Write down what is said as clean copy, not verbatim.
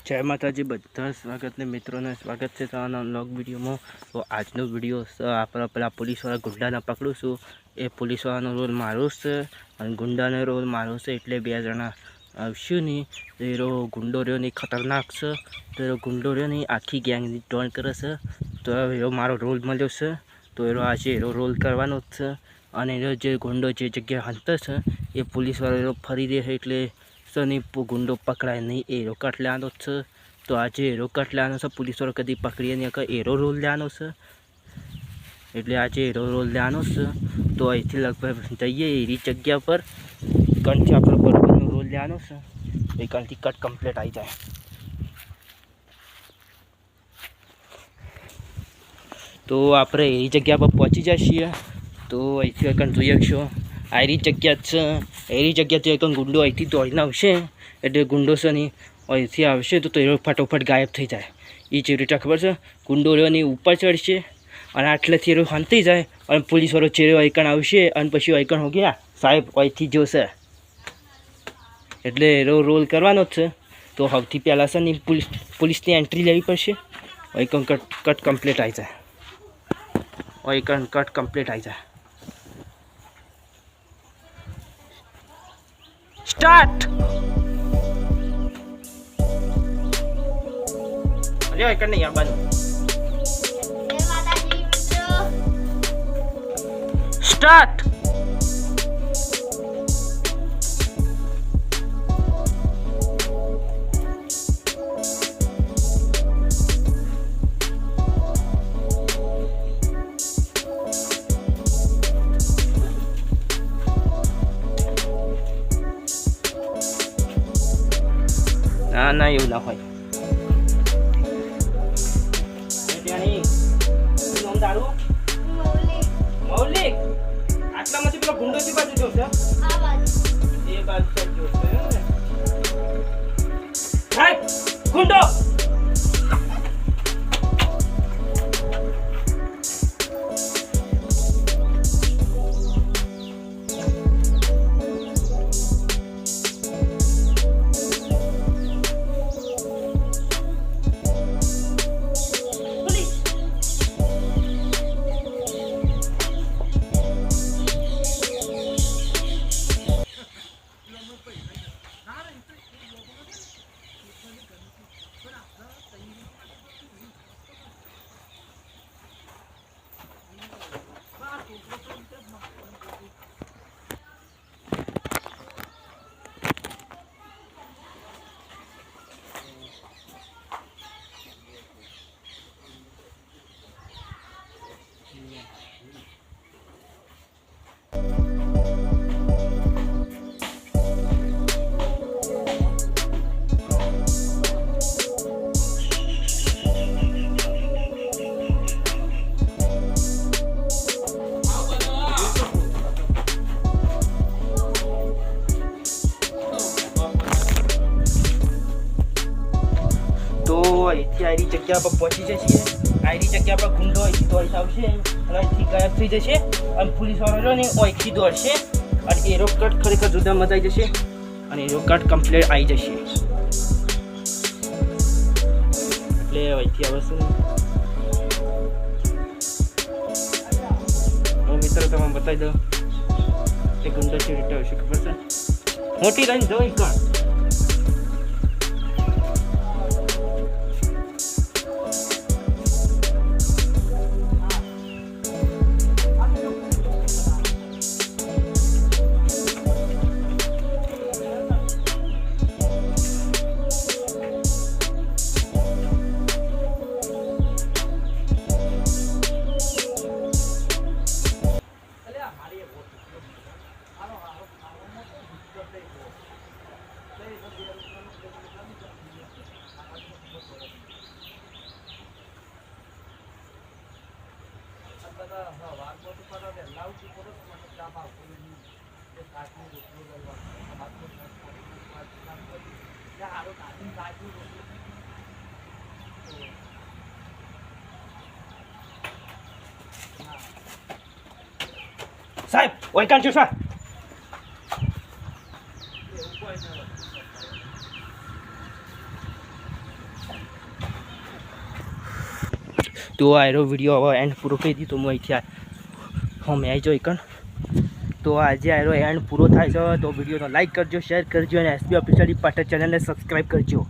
જય માતાજી બધા સ્વાગતને મિત્રોને સ્વાગત છે તમારા વ્લોગ વિડીયોમાં। તો આજનો વિડીયો આપણે પેલા પોલીસવાળા ગુંડાને પકડું છું। એ પોલીસવાળાનો રોલ મારો છે અને ગુંડાનો રોલ મારો છે, એટલે બે જણા આવશું નહીં તો એરો ગુંડો રહ્યો નહીં ખતરનાક છે, તો એરો ગુંડો રહ્યો નહીં આખી ગેંગની ટોન કરે છે। તો એરો મારો રોલ મળ્યો છે, તો એરો આજે એરો રોલ કરવાનો જ છે અને એનો જે ગુંડો જે જગ્યાએ હંતે છે એ પોલીસવાળો એરો ફરી રહે એટલે સની ગુંડો પકડાય નહીં, એરો કટ લેવાનો છે। તો આજે એરો કટ લેવાનો છે, પોલીસવાળો કદી પકડીએ નહીં કે એરો રોલ લેવાનો છે, એટલે આજે એરો રોલ લેવાનો છે। તો અહીંથી લગભગ જઈએ એરી જગ્યા પર કંઠથી આપણે બરોબરનો રોલ લેવાનો છે, એ કંઠથી કટ કમ્પ્લીટ આવી જાય। તો આપણે એરી જગ્યા પર પહોંચી જઈએ। તો અહીંથી કંઈ જોઈ શકશો આ એરી જગ્યા જ છે। એરી જગ્યાથી એક ગુંડો અહીંથી દોડીને આવશે, એટલે ગુંડો છે નહીં અહીંથી આવશે તો એ ફટોફટ ગાયબ થઈ જાય। એ જેવી રીતે ખબર છે, ગુંડો રહ્યોની ઉપર ચડશે અને આટલેથી એરો હંતી જાય અને પોલીસવાળો ચેરો આઈકણ આવશે અને પછી આઈકણ હો ગયા સાહેબ અહીંથી જોશે, એટલે એરો રોલ કરવાનો જ છે। તો સૌથી પહેલાં છે ને પોલીસની એન્ટ્રી લેવી પડશે, આઈકણ કટ કમ્પ્લીટ આવી જાય, આઈકણ કટ કમ્પ્લીટ આવી જાય। સ્ટાર્ટ અરે આઈકણ નહીં આવવાનું, સ્ટાર્ટ ના ના એવું ના હોય। મૌલિક આટલામાંથી પેલો ગુંડો છે બાજુ જોશે, એ બાજુ જોશે ગુંડો અહીંથી આરી જગ્યા પર પહોંચી જશે। આરી જગ્યા પર ગુંડો અહીંથી દોડી આવશે અને અહીંથી ગાયબ થઈ જશે અને પોલીસવાળો ને અહીંથી દોડશે અને એરો કટ ખરેખર જુદા મજા આવી જશે અને એરો કટ કમ્પ્લીટ આવી જશે। એટલે અહીંથી આવશે મિત્રો તમને બતાવી દઉં એ ગુંડો છે રીતે આવશે, ખબર છે મોટી લાઈન જોઈ કણ સાહેબ ઓયકાન છું સર તો આરો વિડીયો હવે એન્ડ પૂરો કરી દીધો. હું અહીંથી મેં આવી જોઈ કણ તો આજે આરો એન્ડ પૂરો થાય છે. તો વિડીયોને લાઈક કરજો, શેર કરજો અને એસબી ઓફિશિયલ પાટણ ચેનલને સબસ્ક્રાઈબ કરજો.